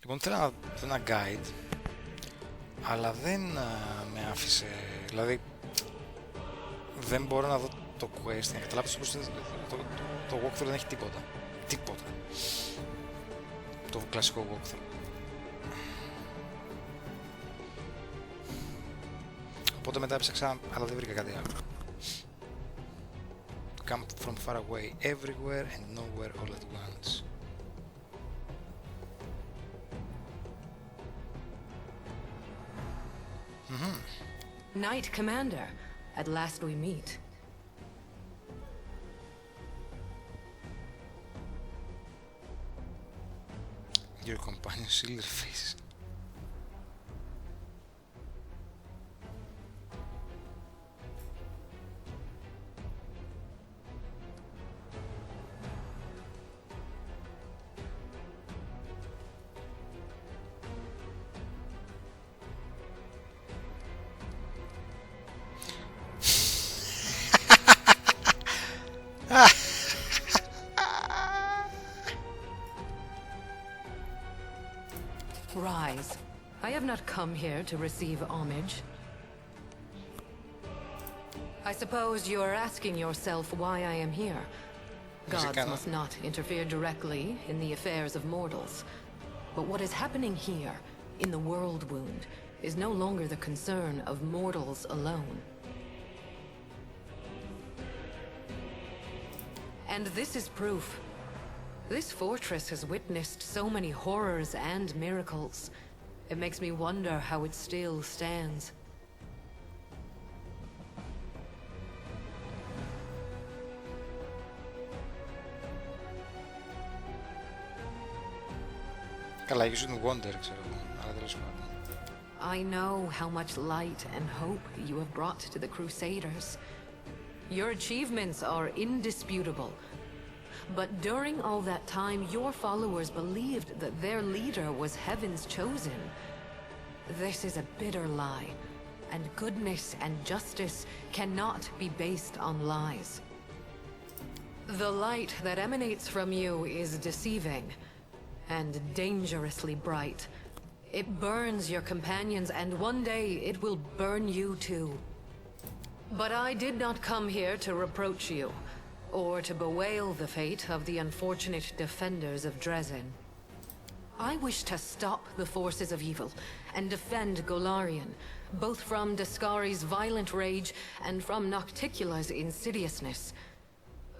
Λοιπόν, θέλω να δω ένα guide, αλλά δεν με άφησε. Δηλαδή, δεν μπορώ να δω το quest, να καταλάβω πως το walkthrough δεν έχει τίποτα. Τίποτα. Το κλασικό walkthrough. Οπότε μετά έψαξα, αλλά δεν βρήκα κάτι άλλο. Come from far away, everywhere and nowhere all at once. Knight Commander, at last we meet. Your companion Silverface. Rise. I have not come here to receive homage. I suppose you are asking yourself why I am here. Gods must not interfere directly in the affairs of mortals. But what is happening here, in the World Wound, is no longer the concern of mortals alone. And this is proof. This fortress has witnessed so many horrors and miracles. It makes me wonder how it still stands. Καλά, you shouldn't wonder, ξέρω εγώ, αλλά τέλος πάντων. I know how much light and hope you have brought to the Crusaders. Your achievements are indisputable. But during all that time, your followers believed that their leader was Heaven's chosen. This is a bitter lie, and goodness and justice cannot be based on lies. The light that emanates from you is deceiving, and dangerously bright. It burns your companions, and one day it will burn you too. But I did not come here to reproach you, or to bewail the fate of the unfortunate defenders of Dresden. I wish to stop the forces of evil and defend Golarion, both from Daskari's violent rage and from Nocticula's insidiousness.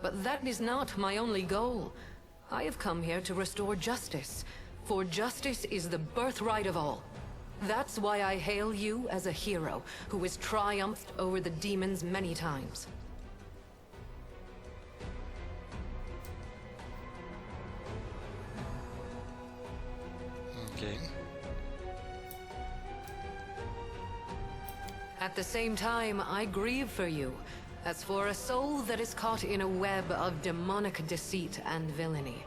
But that is not my only goal. I have come here to restore justice, for justice is the birthright of all. That's why I hail you as a hero who has triumphed over the demons many times. Okay. At the same time, I grieve for you, as for a soul that is caught in a web of demonic deceit and villainy.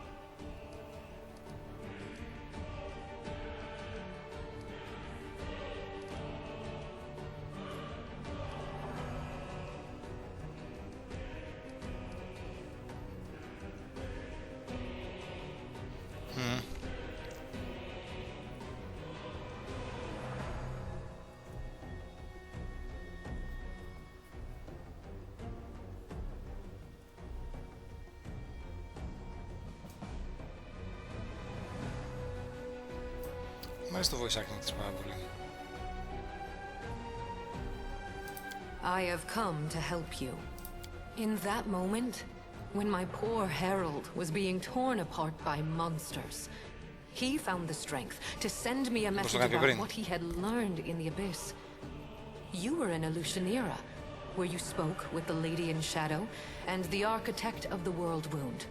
Μ' αρέσει το voice acting της πάρα πολύ. I have come to help you. In that moment, when my poor herald was being torn apart by monsters, he found the strength to send me a message about what he had learned in the Abyss. You were in Elutionera, where you spoke with the Lady in Shadow and the Architect of the World Wound.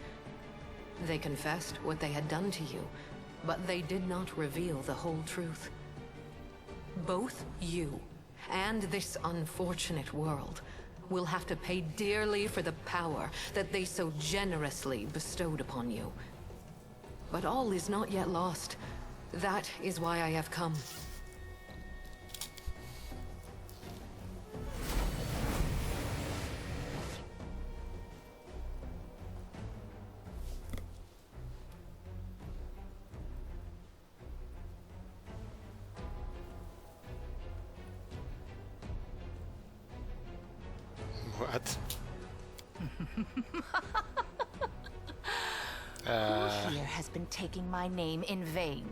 They confessed what they had done to you, but they did not reveal the whole truth. Both you and this unfortunate world will have to pay dearly for the power that they so generously bestowed upon you. But all is not yet lost. That is why I have come. What? Who here has been taking my name in vain?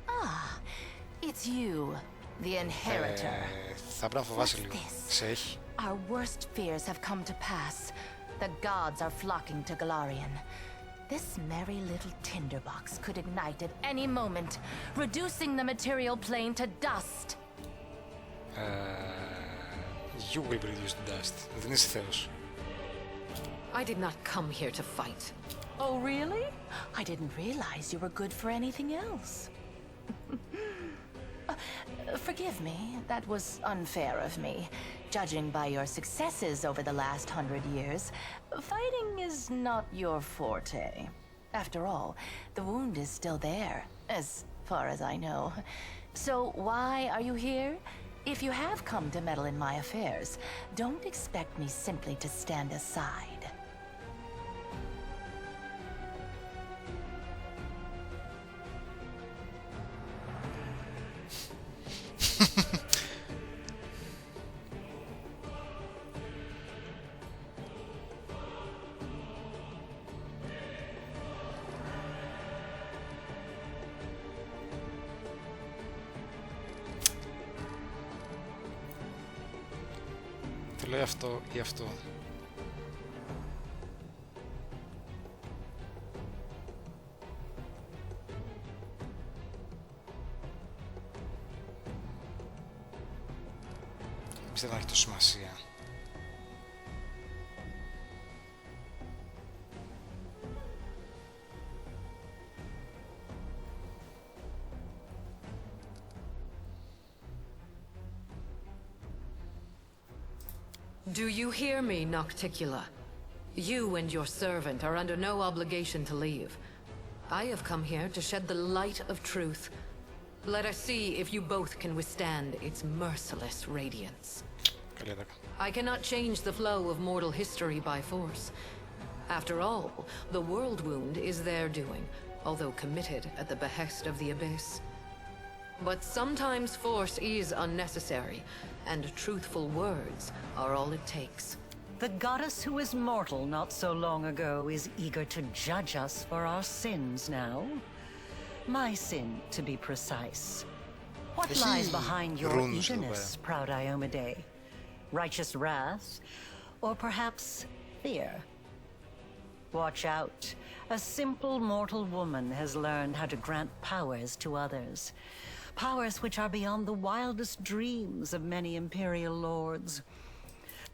Ah, it's you, the inheritor. Θα πρέπει να φοβάσαι λίγο. Σε έχει. Our worst fears have come to pass. The gods are flocking to Galarian. This merry little tinderbox could ignite at any moment, reducing the material plane to dust. You will be reduced to dust. Δεν είσαι Θεός. I did not come here to fight. Oh, really? I didn't realize you were good for anything else. Forgive me, that was unfair of me. Judging by your successes over the last 100 years, fighting is not your forte. After all, the wound is still there, as far as I know. So why are you here? If you have come to meddle in my affairs, don't expect me simply to stand aside. Το λέει αυτό ή αυτό. Πιστεύω να έχει τόσο σημασία. Do you hear me, Nocticula? You and your servant are under no obligation to leave. I have come here to shed the light of truth. Let us see if you both can withstand its merciless radiance. I cannot change the flow of mortal history by force. After all, the world wound is their doing, although committed at the behest of the Abyss. But sometimes force is unnecessary, and truthful words are all it takes. The goddess who was mortal not so long ago is eager to judge us for our sins now. My sin, to be precise. What lies behind your eagerness, proud Iomedae? Righteous wrath? Or perhaps fear? Watch out. A simple mortal woman has learned how to grant powers to others. Powers which are beyond the wildest dreams of many Imperial lords.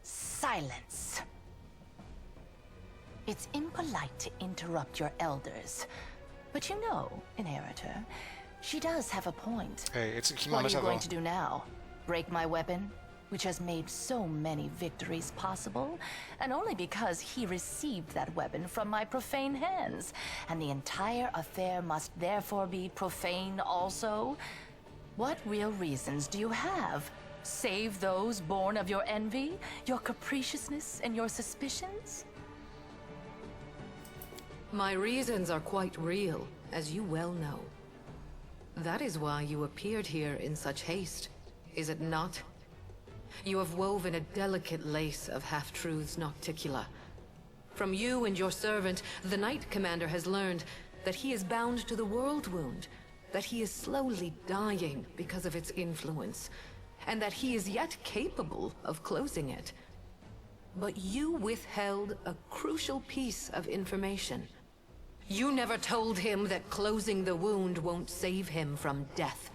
Silence. It's impolite to interrupt your elders. But you know, Inheritor, she does have a point. Hey, what are you going to do now? Break my weapon, which has made so many victories possible, and only because he received that weapon from my profane hands, and the entire affair must therefore be profane also? What real reasons do you have? Save those born of your envy, your capriciousness, and your suspicions? My reasons are quite real, as you well know. That is why you appeared here in such haste, is it not? You have woven a delicate lace of half-truths, Nocticula. From you and your servant, the Knight Commander has learned that he is bound to the world wound, that he is slowly dying because of its influence, and that he is yet capable of closing it. But you withheld a crucial piece of information. You never told him that closing the wound won't save him from death.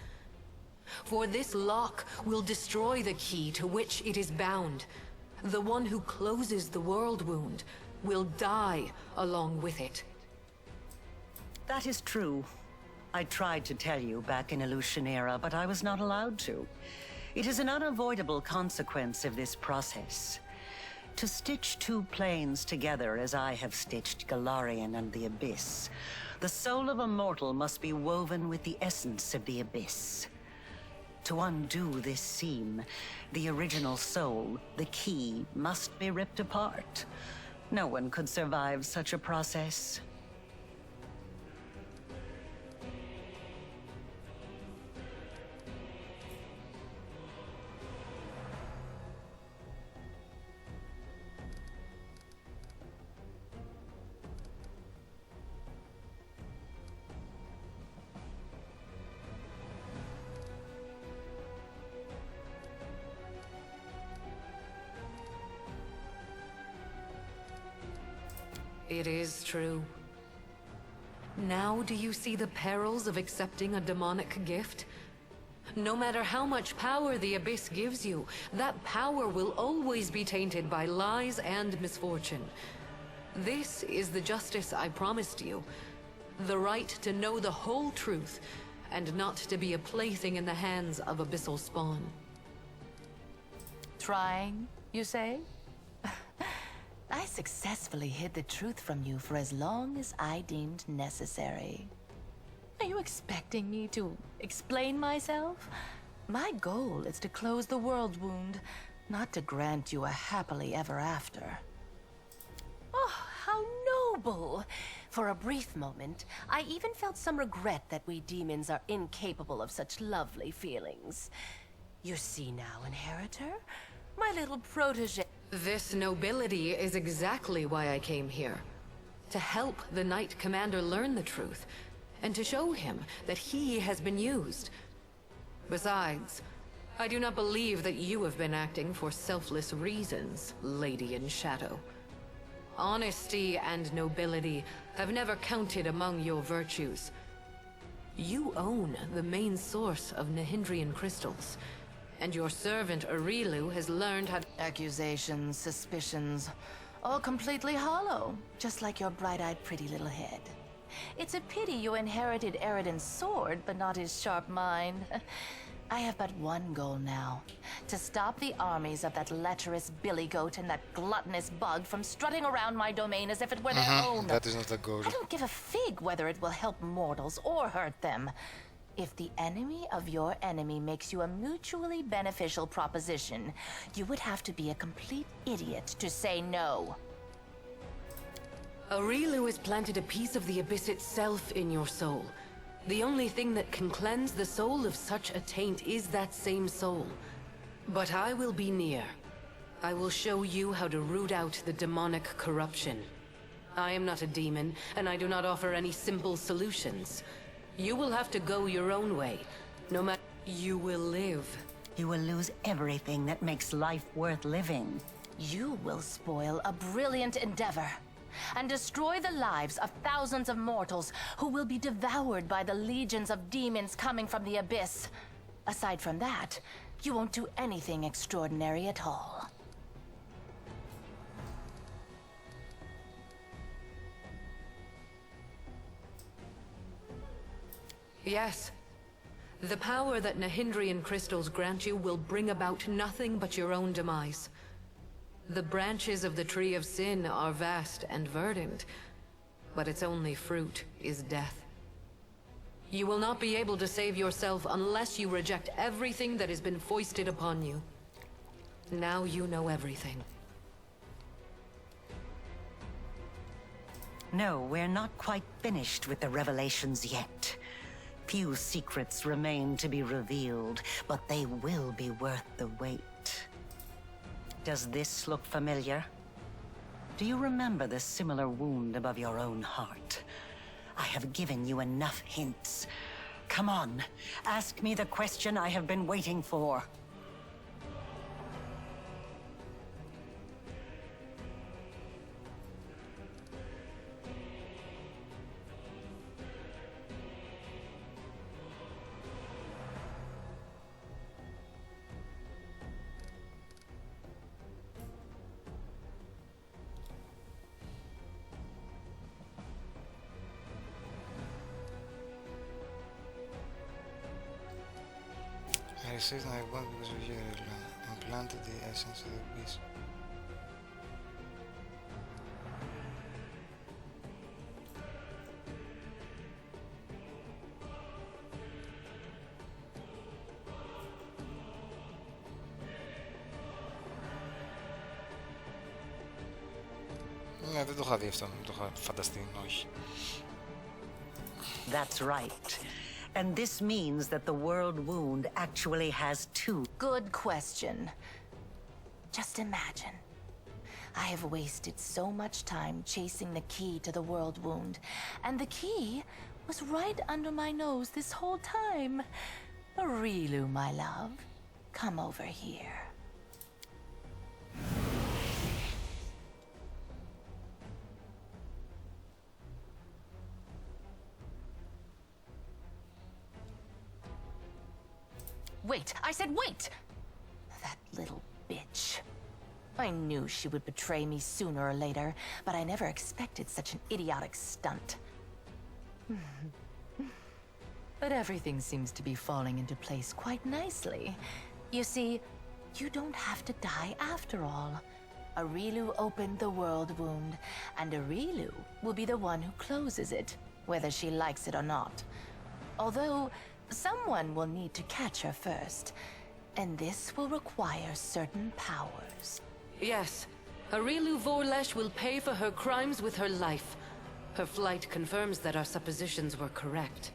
For this lock will destroy the key to which it is bound. The one who closes the world wound will die along with it. That is true. I tried to tell you back in Illusionera, but I was not allowed to. It is an unavoidable consequence of this process. To stitch two planes together as I have stitched Galarian and the Abyss, the soul of a mortal must be woven with the essence of the Abyss. To undo this seam, the original soul, the key, must be ripped apart. No one could survive such a process. It is true. Now do you see the perils of accepting a demonic gift? No matter how much power the Abyss gives you, that power will always be tainted by lies and misfortune. This is the justice I promised you. The right to know the whole truth, and not to be a plaything in the hands of Abyssal spawn. Trying, you say? I successfully hid the truth from you for as long as I deemed necessary. Are you expecting me to explain myself? My goal is to close the world wound, not to grant you a happily ever after. Oh, how noble! For a brief moment, I even felt some regret that we demons are incapable of such lovely feelings. You see now, Inheritor? My little protege. This nobility is exactly why I came here. To help the Knight Commander learn the truth, and to show him that he has been used. Besides, I do not believe that you have been acting for selfless reasons, Lady in Shadow. Honesty and nobility have never counted among your virtues. You own the main source of Nahindrian crystals, and your servant Arilu has learned how to... Accusations, suspicions, all completely hollow, just like your bright-eyed pretty little head. It's a pity you inherited Eridan's sword, but not his sharp mind. I have but one goal now. To stop the armies of that lecherous billy goat and that gluttonous bug from strutting around my domain as if it were their own. That is not the goal. I don't give a fig whether it will help mortals or hurt them. If the enemy of your enemy makes you a mutually beneficial proposition, you would have to be a complete idiot to say no. Arilu has planted a piece of the Abyss itself in your soul. The only thing that can cleanse the soul of such a taint is that same soul. But I will be near. I will show you how to root out the demonic corruption. I am not a demon, and I do not offer any simple solutions. You will have to go your own way. No matter... You will live. You will lose everything that makes life worth living. You will spoil a brilliant endeavor and destroy the lives of thousands of mortals who will be devoured by the legions of demons coming from the Abyss. Aside from that, you won't do anything extraordinary at all. Yes. The power that Nahindrian crystals grant you will bring about nothing but your own demise. The branches of the Tree of Sin are vast and verdant, but its only fruit is death. You will not be able to save yourself unless you reject everything that has been foisted upon you. Now you know everything. No, we're not quite finished with the revelations yet. Few secrets remain to be revealed, but they will be worth the wait. Does this look familiar? Do you remember the similar wound above your own heart? I have given you enough hints. Come on, ask me the question I have been waiting for. I received my bond because of you, Erla, and planted the essence of the beast. Ναι, δεν το είχα δει αυτό, δεν το είχα φανταστεί, όχι. That's right. And this means that the world wound actually has two. Good question. Just imagine. I have wasted so much time chasing the key to the world wound, and the key was right under my nose this whole time. Arilu, my love, come over here. Wait! I said wait! That little bitch. I knew she would betray me sooner or later, but I never expected such an idiotic stunt. But everything seems to be falling into place quite nicely. You see, you don't have to die after all. Arilu opened the world wound, and Arilu will be the one who closes it, whether she likes it or not. Although, someone will need to catch her first, and this will require certain powers. Yes, Arilu Vorlesh will pay for her crimes with her life. Her flight confirms that our suppositions were correct.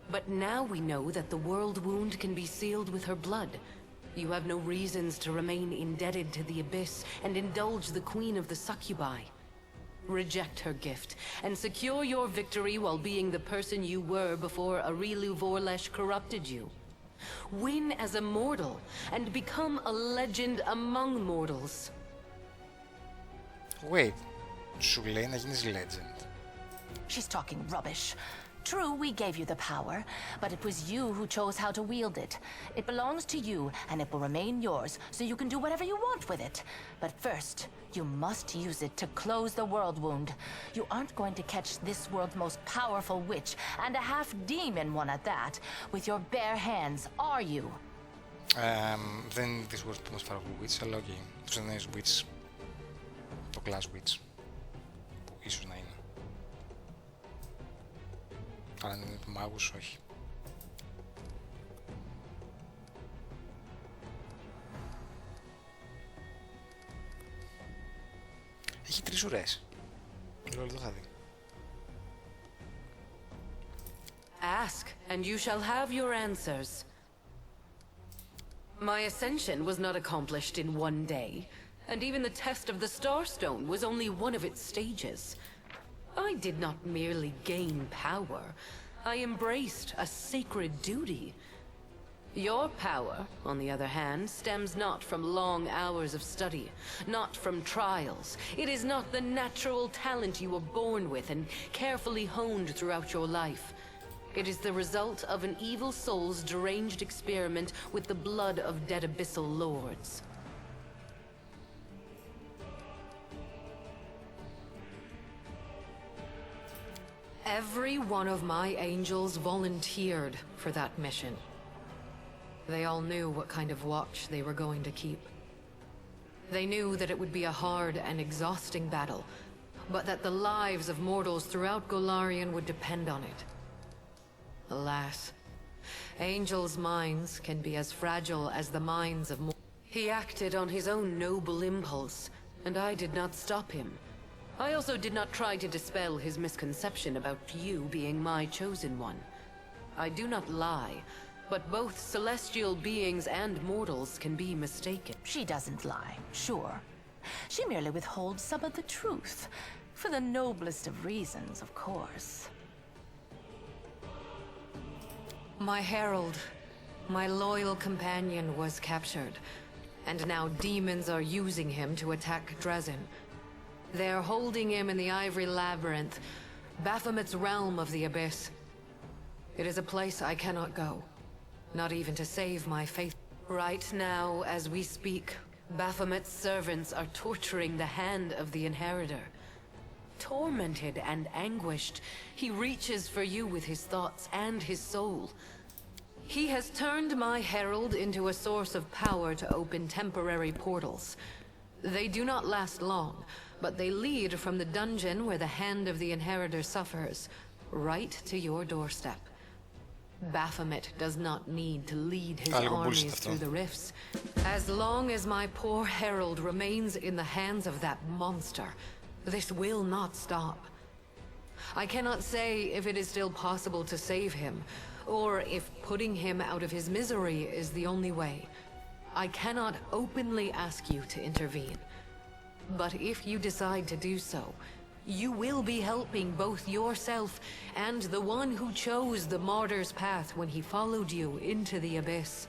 But now we know that the world wound can be sealed with her blood. You have no reasons to remain indebted to the Abyss and indulge the Queen of the Succubi. Reject her gift, and secure your victory while being the person you were before Arilu Vorlesh corrupted you. Win as a mortal, and become a legend among mortals. Wait, σου λέει να γίνεις legend. She's talking rubbish. True, we gave you the power, but it was you who chose how to wield it. It belongs to you, and it will remain yours, so you can do whatever you want with it. But first, you must use it to close the world wound. You aren't going to catch this world's most powerful witch, and a half-demon one at that, with your bare hands, are you? Δεν είναι this world's most powerful witch, αλλά όχι. Τους εννοείς witch, το class witch, που ίσως να είναι. Αλλά αν είναι του μάγους, όχι. Έχει 3 ουρές. Λόλ, το είχα δει. Ask, and you shall have your answers. My ascension was not accomplished in one day, and even the test of the Starstone was only one of its stages. I did not merely gain power. I embraced a sacred duty. Your power, on the other hand, stems not from long hours of study, not from trials. It is not the natural talent you were born with and carefully honed throughout your life. It is the result of an evil soul's deranged experiment with the blood of dead abyssal lords. Every one of my angels volunteered for that mission. They all knew what kind of watch they were going to keep. They knew that it would be a hard and exhausting battle, but that the lives of mortals throughout Golarion would depend on it. Alas, angels' minds can be as fragile as the minds of mortals. He acted on his own noble impulse, and I did not stop him. I also did not try to dispel his misconception about you being my chosen one. I do not lie, but both celestial beings and mortals can be mistaken. She doesn't lie, sure. She merely withholds some of the truth. For the noblest of reasons, of course. My herald, my loyal companion, was captured, and now demons are using him to attack Dresden. They're holding him in the Ivory Labyrinth, Baphomet's realm of the Abyss. It is a place I cannot go, not even to save my faith. Right now, as we speak, Baphomet's servants are torturing the hand of the Inheritor. Tormented and anguished, he reaches for you with his thoughts and his soul. He has turned my herald into a source of power to open temporary portals. They do not last long, but they lead from the dungeon where the hand of the Inheritor suffers, right to your doorstep. Baphomet does not need to lead his armies through the rifts. As long as my poor herald remains in the hands of that monster, this will not stop. I cannot say if it is still possible to save him, or if putting him out of his misery is the only way. I cannot openly ask you to intervene. But if you decide to do so, you will be helping both yourself and the one who chose the martyr's path when he followed you into the Abyss.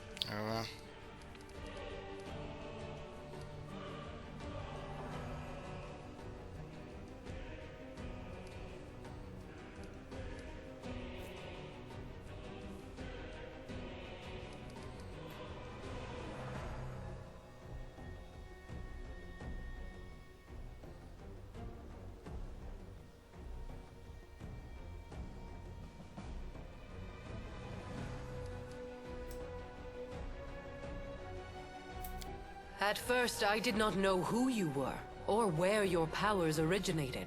At first, I did not know who you were, or where your powers originated.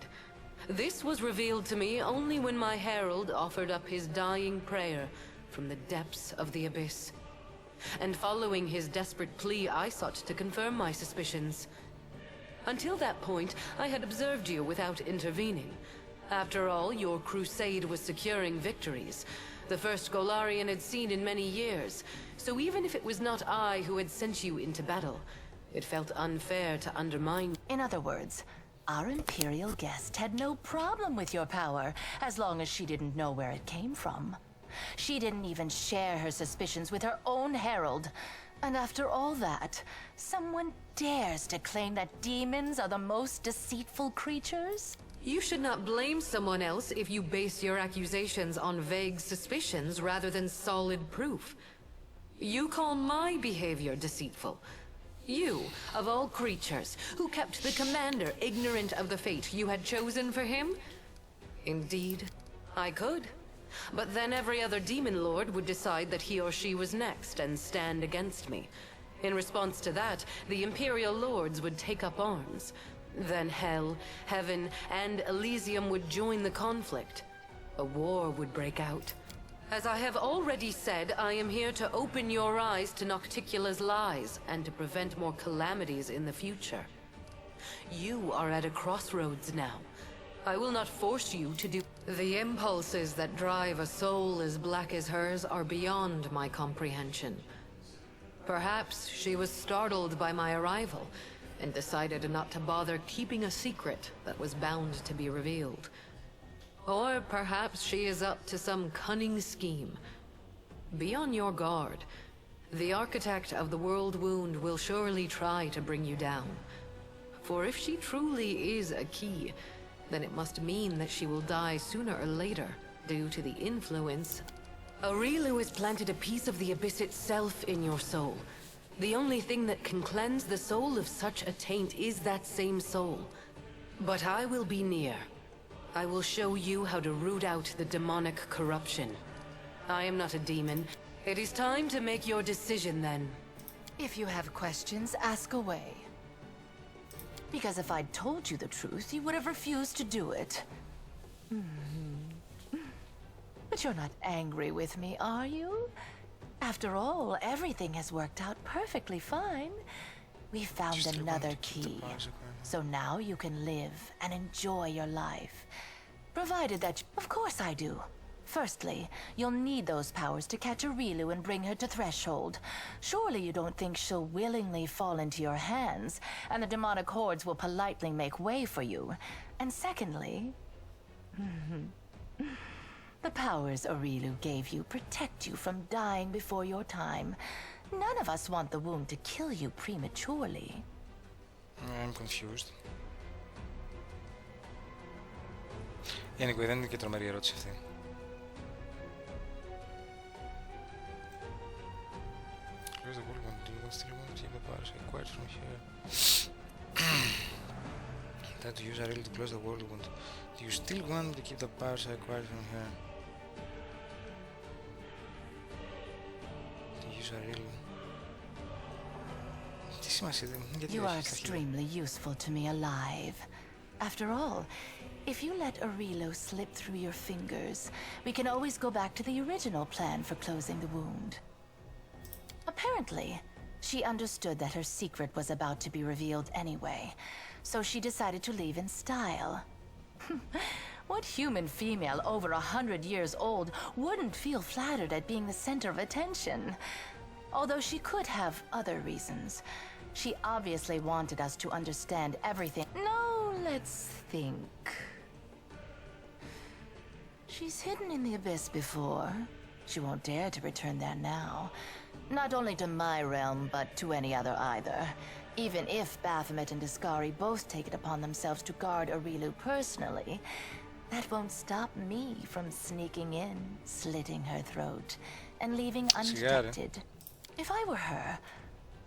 This was revealed to me only when my herald offered up his dying prayer from the depths of the abyss. And following his desperate plea, I sought to confirm my suspicions. Until that point, I had observed you without intervening. After all, your crusade was securing victories, the first Golarion had seen in many years. So even if it was not I who had sent you into battle, it felt unfair to undermine. In other words, our Imperial guest had no problem with your power, as long as she didn't know where it came from. She didn't even share her suspicions with her own herald. And after all that, someone dares to claim that demons are the most deceitful creatures? You should not blame someone else if you base your accusations on vague suspicions rather than solid proof. You call my behavior deceitful. You, of all creatures, who kept the commander ignorant of the fate you had chosen for him? Indeed, I could. But then every other demon lord would decide that he or she was next and stand against me. In response to that, the Imperial lords would take up arms. Then Hell, Heaven, and Elysium would join the conflict. A war would break out. As I have already said, I am here to open your eyes to Nocticula's lies and to prevent more calamities in the future. You are at a crossroads now. I will not force you to do. The impulses that drive a soul as black as hers are beyond my comprehension. Perhaps she was startled by my arrival and decided not to bother keeping a secret that was bound to be revealed. Or perhaps she is up to some cunning scheme. Be on your guard. The architect of the World Wound will surely try to bring you down. For if she truly is a key, then it must mean that she will die sooner or later due to the influence. Aurilu has planted a piece of the abyss itself in your soul. The only thing that can cleanse the soul of such a taint is that same soul. But I will be near. I will show you how to root out the demonic corruption. I am not a demon. It is time to make your decision then. If you have questions, ask away. Because if I'd told you the truth, you would have refused to do it. But you're not angry with me, are you? After all, everything has worked out perfectly fine. We found another key. So now you can live and enjoy your life. Provided that... Of course I do. Firstly, you'll need those powers to catch Aurilu and bring her to Threshold. Surely you don't think she'll willingly fall into your hands, and the demonic hordes will politely make way for you. And secondly... the powers Aurilu gave you protect you from dying before your time. None of us want the wound to kill you prematurely. I'm confused. Anyway, δεν είναι και τρομερή ερώτηση αυτή. Close the wall when do you want still want to keep the powers acquired from here? That use a reel to close the wall wound. Do you still want to keep the powers acquired from here? To use a reel. Τι σημασία δεν γιατί You are extremely useful to me alive. After all, if you let Aurilu slip through your fingers, we can always go back to the original plan for closing the wound. Apparently, she understood that her secret was about to be revealed anyway, so she decided to leave in style. What human female over 100 years old wouldn't feel flattered at being the center of attention? Although she could have other reasons. She obviously wanted us to understand everything. No, let's think. She's hidden in the abyss before. She won't dare to return there now. Not only to my realm, but to any other either. Even if Baphomet and Discari both take it upon themselves to guard Aurilu personally, that won't stop me from sneaking in, slitting her throat, and leaving undetected. If I were her,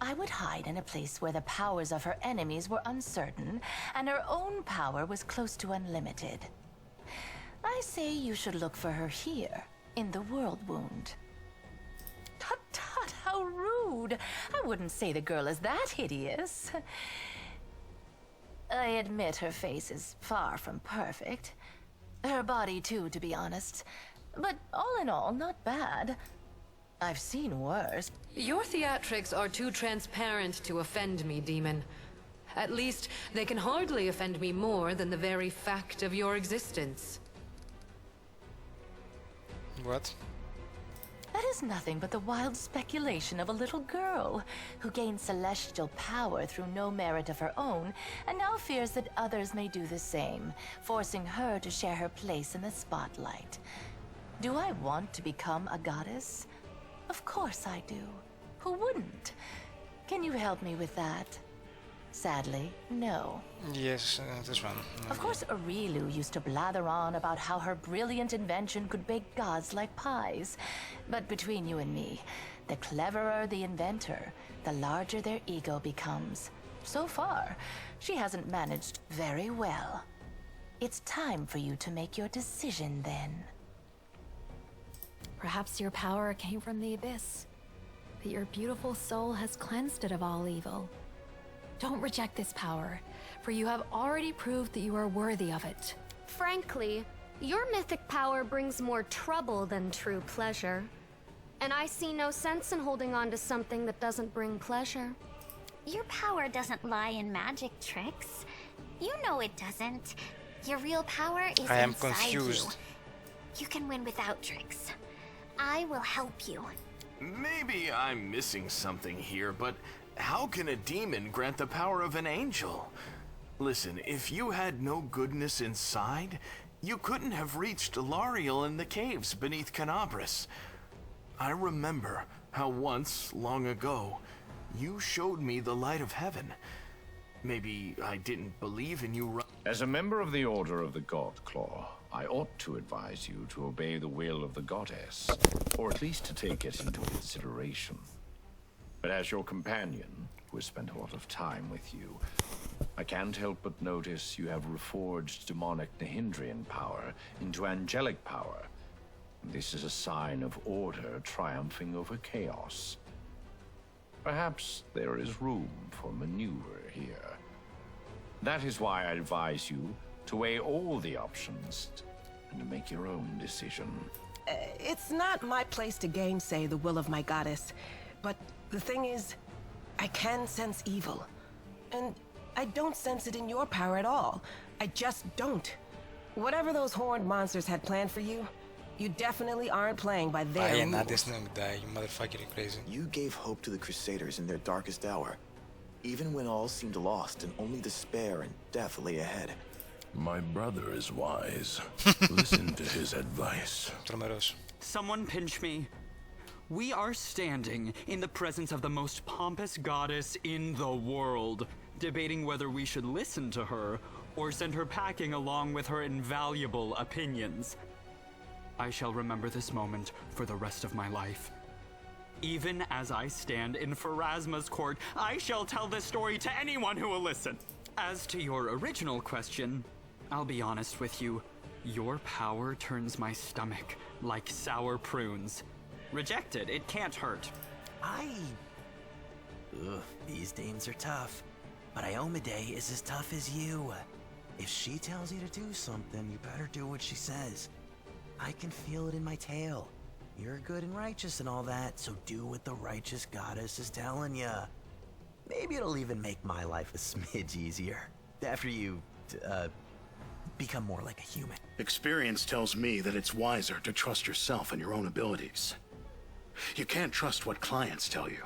I would hide in a place where the powers of her enemies were uncertain, and her own power was close to unlimited. I say you should look for her here, in the World Wound. Tut tut, how rude! rude. I wouldn't say the girl is that hideous. I admit her face is far from perfect. Her body, too, to be honest. But all in all, not bad. I've seen worse. Your theatrics are too transparent to offend me, demon. At least, they can hardly offend me more than the very fact of your existence. What? That is nothing but the wild speculation of a little girl who gained celestial power through no merit of her own and now fears that others may do the same, forcing her to share her place in the spotlight. Do I want to become a goddess? Of course I do. Who wouldn't? Can you help me with that? Sadly, no. Yes, this one. Of course, Aurilu used to blather on about how her brilliant invention could bake gods like pies. But between you and me, the cleverer the inventor, the larger their ego becomes. So far, she hasn't managed very well. It's time for you to make your decision then. Perhaps your power came from the abyss, but your beautiful soul has cleansed it of all evil. Don't reject this power, for you have already proved that you are worthy of it. Frankly, your mythic power brings more trouble than true pleasure. And I see no sense in holding on to something that doesn't bring pleasure. Your power doesn't lie in magic tricks. You know it doesn't. Your real power is I am inside confused. you. You can win without tricks. I will help you. Maybe I'm missing something here, but how can a demon grant the power of an angel? Listen, if you had no goodness inside, you couldn't have reached Lariel in the caves beneath Canabras. I remember how once, long ago, you showed me the light of heaven. Maybe I didn't believe in you. As a member of the Order of the God Claw, I ought to advise you to obey the will of the goddess, or at least to take it into consideration. But as your companion, who has spent a lot of time with you, I can't help but notice you have reforged demonic Nahindrian power into angelic power. This is a sign of order triumphing over chaos. Perhaps there is room for maneuver here. That is why I advise you to weigh all the options and to make your own decision. It's not my place to gainsay the will of my goddess, but the thing is, I can sense evil. And I don't sense it in your power at all. I just don't. Whatever those horned monsters had planned for you, you definitely aren't playing by their I rules. not this name die, you motherfucker, you crazy. You gave hope to the Crusaders in their darkest hour, even when all seemed lost and only despair and death lay ahead. My brother is wise. Listen to his advice. Τρομερός. Someone pinch me. We are standing in the presence of the most pompous goddess in the world, debating whether we should listen to her or send her packing along with her invaluable opinions. I shall remember this moment for the rest of my life. Even as I stand in Pharasma's court, I shall tell this story to anyone who will listen. As to your original question, I'll be honest with you. Your power turns my stomach like sour prunes. Reject it, it can't hurt. These dames are tough. But Iomedae is as tough as you. If she tells you to do something, you better do what she says. I can feel it in my tail. You're good and righteous and all that, so do what the righteous goddess is telling you. Maybe it'll even make my life a smidge easier. After you, become more like a human. Experience tells me that it's wiser to trust yourself and your own abilities. You can't trust what clients tell you.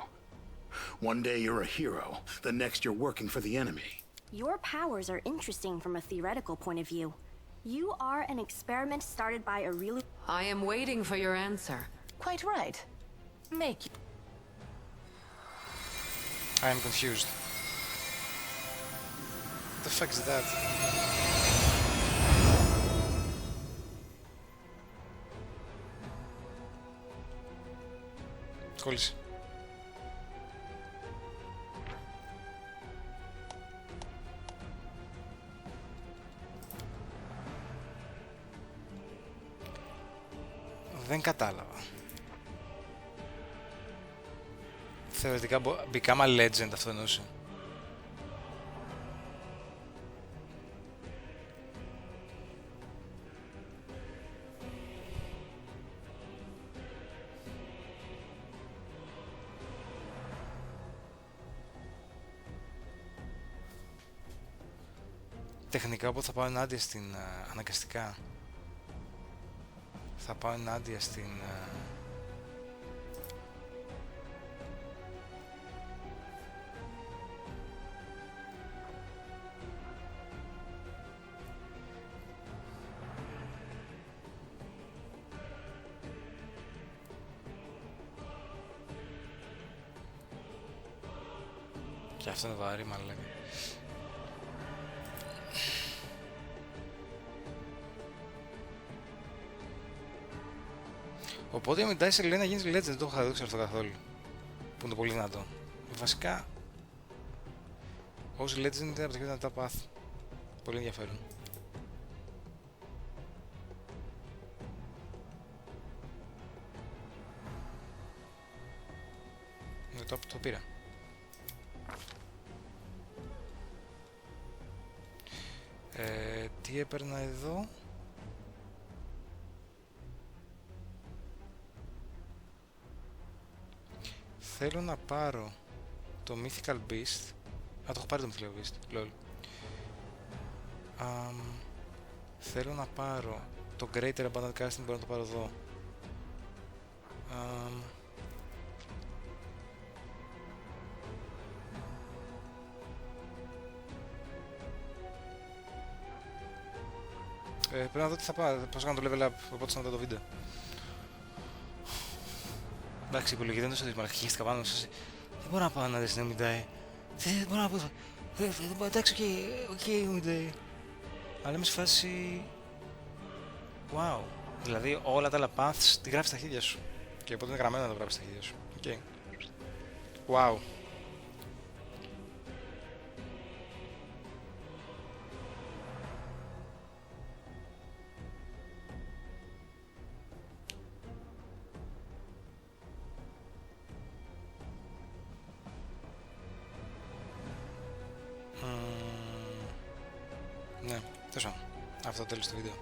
One day you're a hero, the next you're working for the enemy. Your powers are interesting from a theoretical point of view. You are an experiment started by Aurilu. I am waiting for your answer. Quite right. Make you. I am confused. What the fuck is that? Κόλλησε. Δεν κατάλαβα. Θεωρητικά become a legend αυτό εννοούσε. Τεχνικά οπότε θα πάω ενάντια στην... αναγκαστικά. Θα πάω ενάντια στην... Και αυτό είναι βαρύ, μάλλον. Οπότε η Amid λέει να γίνεις legend, δεν το έχω δείξει αυτό καθόλου. Που είναι πολύ δυνατό. Βασικά, ως legend είναι από τα πιο δυνατά path. Πολύ ενδιαφέρον. Το πήρα. Τι έπαιρνα εδώ? Θέλω να πάρω το Mythical Beast. Το έχω πάρει το Mythical Beast, lol. Θέλω να πάρω το Greater Abundant Casting, μπορώ να το πάρω εδώ. Πρέπει να δω τι θα πάω, πώς κάνω το level up, οπότε σταματάω το βίντεο. Εντάξει, η επιλογή δεν είναι τόσο δύσκολη, αρχίστηκα πάνω, δεν μπορώ να πάω να δεις την Amid. Δεν μπορώ να πω, εντάξει, οκ, Amid. Αλλά είμαι σε φάση... Wow, δηλαδή όλα τα άλλα paths τη γράφεις στα χέρια σου. Και οπότε είναι γραμμένο να το γράψεις στα χέρια σου. Οκ. Wow. Ναι, τόσο. Αυτό τέλος το βίντεο.